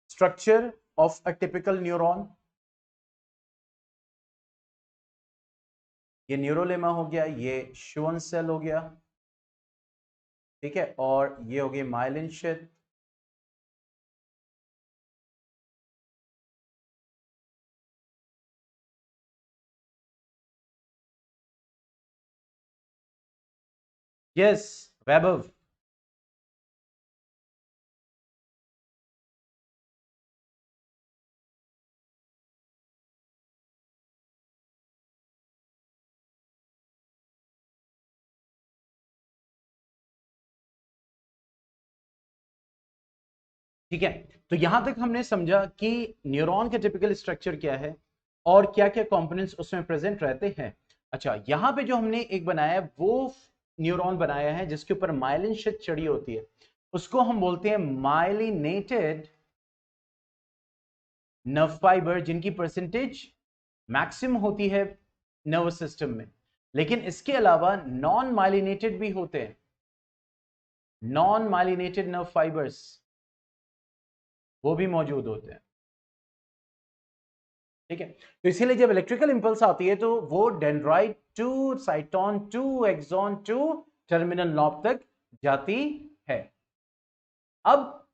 Structure of a typical neuron, ये न्यूरोलेमा हो गया, ये श्वान सेल हो गया। ठीक है, और ये हो गई माइलिन शीथ। यस वैभव। ठीक है, तो यहां तक हमने समझा कि न्यूरॉन का टिपिकल स्ट्रक्चर क्या है और क्या क्या कंपोनेंट्स उसमें प्रेजेंट रहते हैं। अच्छा, यहां पे जो हमने एक बनाया है वो न्यूरॉन बनाया है जिसके ऊपर माइलिन शीथ चढ़ी होती है, उसको हम बोलते हैं माइलिनेटेड नर्व फाइबर, जिनकी परसेंटेज मैक्सिमम होती है नर्वस सिस्टम में। लेकिन इसके अलावा नॉन माइलिनेटेड भी होते हैं, नॉन माइलिनेटेड नर्व फाइबर्स वो भी मौजूद होते हैं। ठीक है, तो इसीलिए जब इलेक्ट्रिकल इंपल्स आती है तो वो dendrite to cyton to axon to terminal knob तक जाती है। अब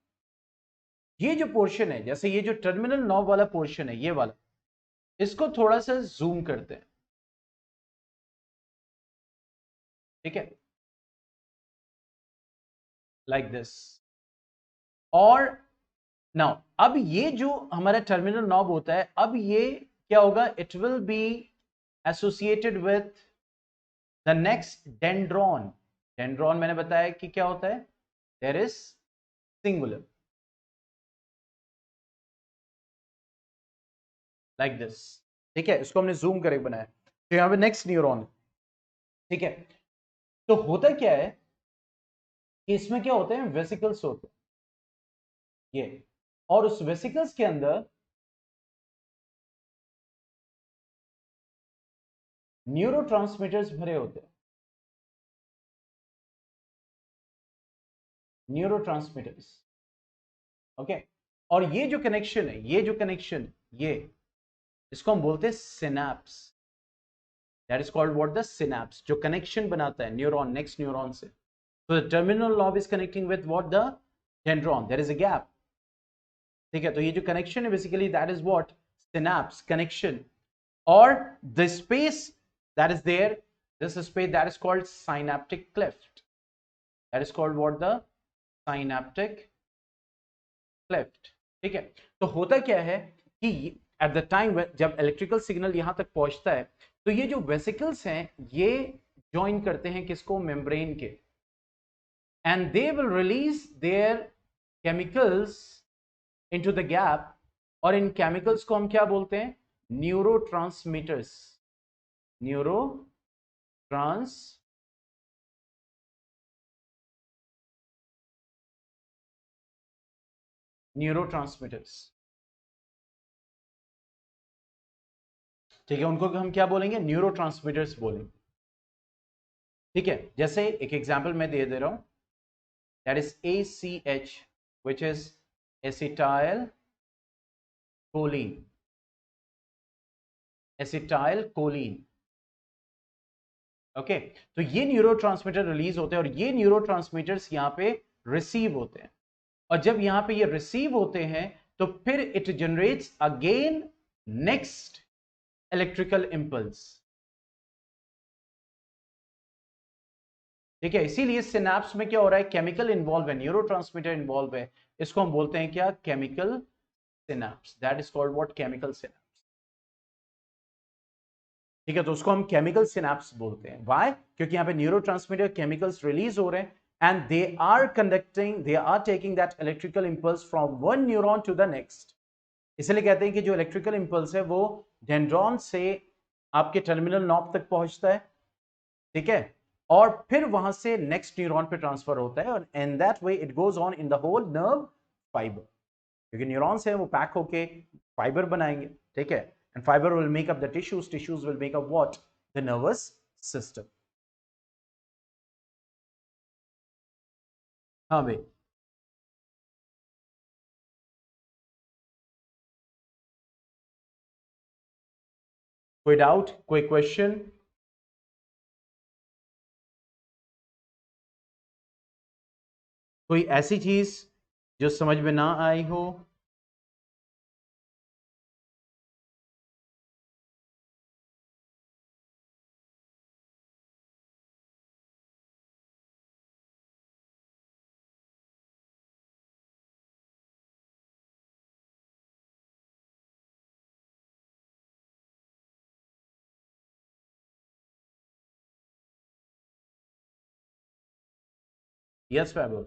ये जो पोर्शन है, जैसे ये जो टर्मिनल नॉब वाला पोर्शन है, ये वाला, इसको थोड़ा सा जूम करते हैं। ठीक है, लाइक दिस। और नाउ अब ये जो हमारा टर्मिनल नॉब होता है, अब ये क्या होगा, it will be associated with the next dendron. Dendron मैंने बताया कि क्या होता है, there is singular, like this. ठीक है, इसको हमने जूम करके बनाया, तो यहां पे नेक्स्ट न्यूरॉन। ठीक है, तो होता क्या है कि इसमें क्या होते हैं, वेसिकल्स होते हैं ये, और उस वेसिकल्स के अंदर न्यूरोट्रांसमीटर्स भरे होते हैं, न्यूरोट्रांसमीटर्स। ओके, और ये जो कनेक्शन है, ये जो कनेक्शन, ये इसको हम बोलते हैं synapse. That is called what, the synapse, जो कनेक्शन बनाता है न्यूरॉन नेक्स्ट न्यूरॉन से। So the terminal lobe is connecting with what, the dendron. There is a gap. ठीक है, तो ये जो कनेक्शन है basically that is what, synapse connection. और the space that is there, this space that is called synaptic cleft. That is called what, the synaptic cleft. ठीक है, तो होता क्या है कि एट द टाइम जब इलेक्ट्रिकल सिग्नल यहां तक पहुंचता है, तो ये जो वेसिकल्स हैं ये ज्वाइन करते हैं किसको, मेम्ब्रेन के, and they will release their chemicals into the gap। और इन केमिकल्स को हम क्या बोलते हैं, न्यूरोट्रांसमीटर्स, न्यूरो ट्रांस न्यूरोट्रांसमीटर्स। ठीक है, उनको हम क्या बोलेंगे, न्यूरोट्रांसमीटर्स बोलेंगे। ठीक है, जैसे एक एग्जांपल मैं दे रहा हूं, that is ACH, which is acetyl choline, acetyl choline। Okay, तो ये न्यूरोट्रांसमीटर रिलीज होते हैं और ये न्यूरोट्रांसमीटर्स यहां पे रिसीव होते हैं, और जब यहां पे ये रिसीव होते हैं तो फिर it generates again next electrical impulse. ठीक है, इसीलिए सिनेप्स में क्या हो रहा है, केमिकल इन्वॉल्व है, न्यूरोट्रांसमीटर इन्वॉल्व है, इसको हम बोलते हैं क्या, chemical synapse. That is called what, chemical synapse. ठीक है, तो उसको हम केमिकल सिनेप्स बोलते हैं। व्हाई, क्योंकि यहां पे न्यूरोट्रांसमीटर केमिकल्स रिलीज हो रहे हैं and they are conducting, they are taking that electrical impulse from one neuron to the next. इसलिए कहते हैं कि जो इलेक्ट्रिकल इंपल्स है वो डेंड्रॉन से आपके टर्मिनल नॉब तक पहुंचता है। ठीक है, और फिर वहां से नेक्स्ट न्यूरॉन पे ट्रांसफर होता है, और in that way it goes on in the whole nerve fibre, क्योंकि न्यूरॉन्स है वो पैक होके फाइबर बनाएंगे। ठीक है, and fibre will make up the tissues, tissues will make up what, the nervous system. हाँ भाई, कोई डाउट, कोई क्वेश्चन, कोई ऐसी चीज जो समझ में ना आई हो। Yes Vaibhav.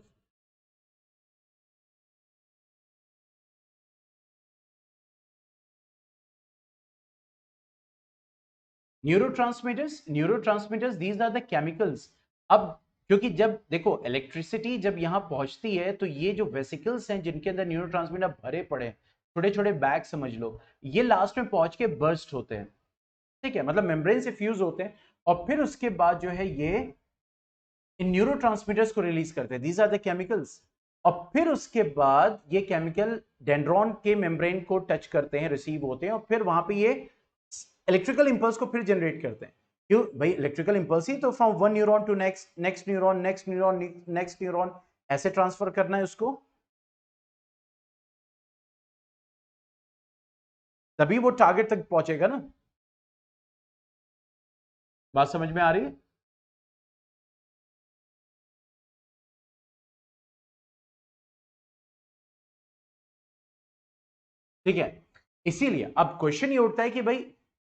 Neurotransmitters these are the chemicals. अब क्योंकि जब देखो इलेक्ट्रिसिटी जब यहां पहुंचती है तो ये जो वेसिकल्स हैं जिनके अंदर न्यूरोट्रांसमीटर भरे पड़े हैं, छोटे छोटे बैग समझ लो, ये लास्ट में पहुंच के बर्स्ट होते हैं, ठीक है, मतलब मेम्ब्रेन से फ्यूज होते हैं और फिर उसके बाद जो है ये इन न्यूरोट्रांसमीटर्स को रिलीज करते हैं, दीज आर द केमिकल्स। और फिर उसके बाद ये केमिकल डेंड्रॉन के मेम्ब्रेन को टच करते हैं, रिसीव होते हैं और फिर वहां पे ये इलेक्ट्रिकल इंपल्स को फिर जनरेट करते हैं। क्यों भाई, इलेक्ट्रिकल इंपल्स ही तो from one neuron to next, next neuron, next neuron, next neuron, ऐसे ट्रांसफर करना है उसको, तभी वो टारगेट तक पहुंचेगा ना। बात समझ में आ रही है? ठीक है, इसीलिए अब क्वेश्चन ये उठता है कि भाई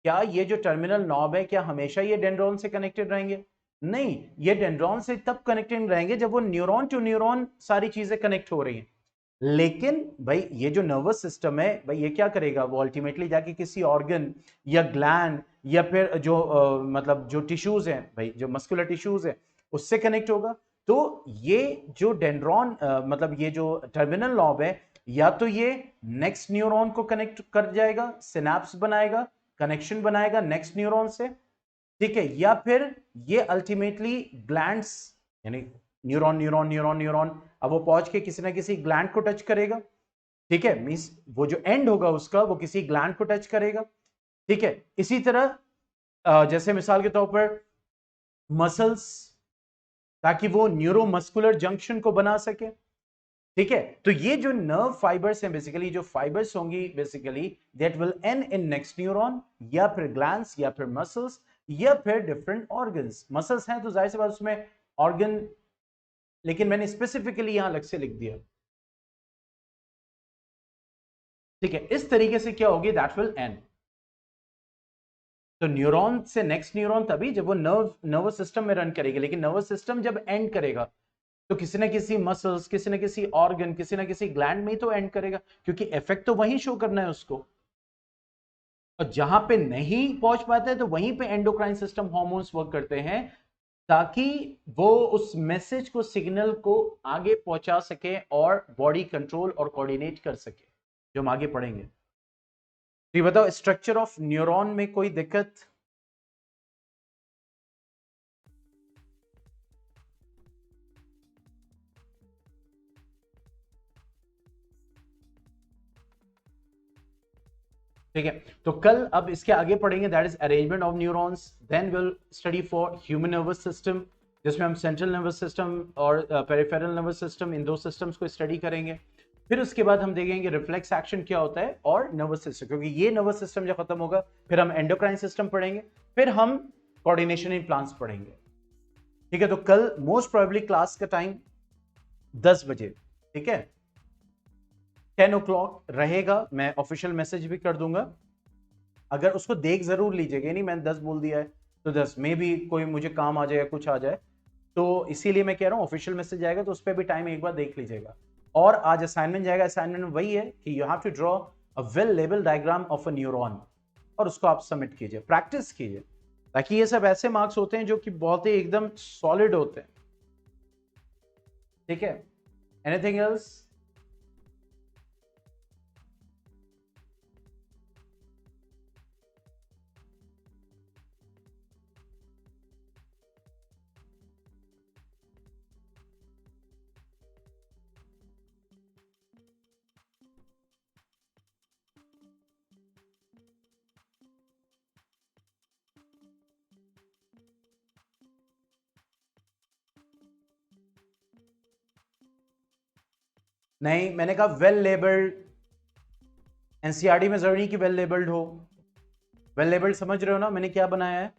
क्या ये जो टर्मिनल नॉब है क्या हमेशा ये डेंड्रॉन से कनेक्टेड रहेंगे? नहीं, ये डेंड्रॉन से तब कनेक्टेड रहेंगे जब वो न्यूरॉन टू न्यूरॉन सारी चीजें कनेक्ट हो रही हैं। लेकिन भाई ये जो नर्वस सिस्टम है भाई ये क्या करेगा, वो अल्टीमेटली जाके किसी ऑर्गन या ग्लैंड या फिर जो मतलब जो टिश्यूज हैं भाई, जो मस्कुलर टिश्यूज है उससे कनेक्ट होगा। तो ये जो डेंड्रॉन मतलब ये जो टर्मिनल लॉब है, या तो ये नेक्स्ट न्यूरॉन को कनेक्ट कर जाएगा, सिनेप्स बनाएगा, कनेक्शन बनाएगा नेक्स्ट न्यूरॉन से, ठीक है, या फिर ये अल्टीमेटली ग्लैंड्स, यानी न्यूरॉन न्यूरॉन न्यूरॉन न्यूरॉन, अब वो पहुंच के किसी ना किसी ग्लैंड को टच करेगा, ठीक है, मींस वो जो एंड होगा उसका वो किसी ग्लैंड को टच करेगा, ठीक है। इसी तरह जैसे मिसाल के तौर पर मसल्स, ताकि वो न्यूरोमस्कुलर जंक्शन को बना सके, ठीक है। तो ये जो नर्व फाइबर्स हैं बेसिकली, जो फाइबर्स होंगी basically that will and in next neuron या फिर ग्लैंड्स या फिर मसल्स या फिर डिफरेंट ऑर्गन्स। मसल्स हैं तो जाहिर सी बात उसमें ऑर्गन, लेकिन मैंने स्पेसिफिकली यहां अलग से लिख दिया, ठीक है। इस तरीके से क्या होगी, दैट विल एंड। तो न्यूरॉन से नेक्स्ट न्यूरॉन तभी जब वो नर्वस सिस्टम में रन करेगी, लेकिन नर्वस सिस्टम जब एंड करेगा तो किसी ना किसी मसल्स, किसी ना किसी ऑर्गन, किसी ना किसी ग्लैंड में ही तो एंड करेगा, क्योंकि इफेक्ट तो वहीं शो करना है उसको। और जहां पे नहीं पहुंच पाता है तो वहीं पे एंडोक्राइन सिस्टम हार्मोन्स वर्क करते हैं, ताकि वो उस मैसेज को, सिग्नल को आगे पहुंचा सके और बॉडी कंट्रोल और कोऑर्डिनेट कर सके, जो हम आगे पढ़ेंगे। तो ये बताओ, स्ट्रक्चर ऑफ न्यूरॉन में कोई दिक्कत? ठीक है, तो कल अब इसके आगे पढ़ेंगे, that is arrangement of neurons, then will study for human nervous system, जिसमें हम सेंट्रल नर्वस सिस्टम और पेरिफेरल नर्वस सिस्टम, इन दो सिस्टम्स को स्टडी करेंगे। फिर उसके बाद हम देखेंगे रिफ्लेक्स एक्शन क्या होता है और नर्वस सिस्टम, क्योंकि ये नर्वस सिस्टम जब खत्म होगा फिर हम एंडोक्राइन सिस्टम पढ़ेंगे, फिर हम कोऑर्डिनेशन इन प्लांट्स पढ़ेंगे, ठीक है। तो कल मोस्ट प्रोबेबली क्लास का टाइम 10 बजे, ठीक है, 10 o'clock रहेगा, मैं ऑफिशियल मैसेज भी कर दूंगा, अगर उसको देख जरूर लीजिएगा, नहीं मैंने 10 बोल दिया है तो 10 में भी कोई मुझे काम आ जाए या कुछ आ जाए, तो इसीलिए मैं कह रहा हूँ ऑफिशियल मैसेज आएगा तो उस पर भी टाइम एक बार देख लीजिएगा। और आज असाइनमेंट जाएगा, असाइनमेंट वही है कि you have to draw a well label diagram of a neuron, और उसको आप सबमिट कीजिए, प्रैक्टिस कीजिए, ताकि ये सब ऐसे मार्क्स होते हैं जो कि बहुत ही एकदम सॉलिड होते हैं, ठीक है। Anything else? नहीं, मैंने कहा वेल लेबल्ड, एनसीईआरटी में जरूरी कि वेल लेबल्ड हो, वेल लेबल्ड समझ रहे हो ना मैंने क्या बनाया है?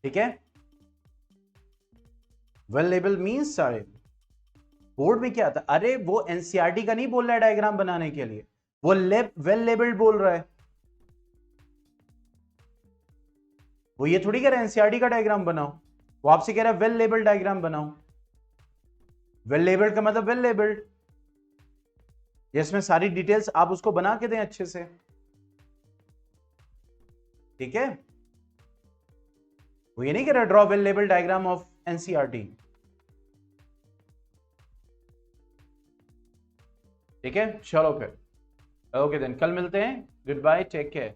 ठीक है, वेल लेबल मीन्स सारे बोर्ड में क्या आता है, अरे वो एनसीईआरटी का नहीं बोल रहा है डायग्राम बनाने के लिए, वो वेल लेबल्ड बोल रहा है। वो ये थोड़ी कह रहा है एनसीईआरटी का डायग्राम बनाओ, वो आपसे कह रहा है वेल लेबल्ड डायग्राम बनाओ। वेल लेबल्ड का मतलब वेल लेबल्ड, जिसमें सारी डिटेल्स आप उसको बना के दें अच्छे से। ठीक है, वो ये नहीं कह रहा draw well labelled diagram of NCERT. ठीक है, चलो फिर ओके देन, कल मिलते हैं, गुड बाय, टेक केयर।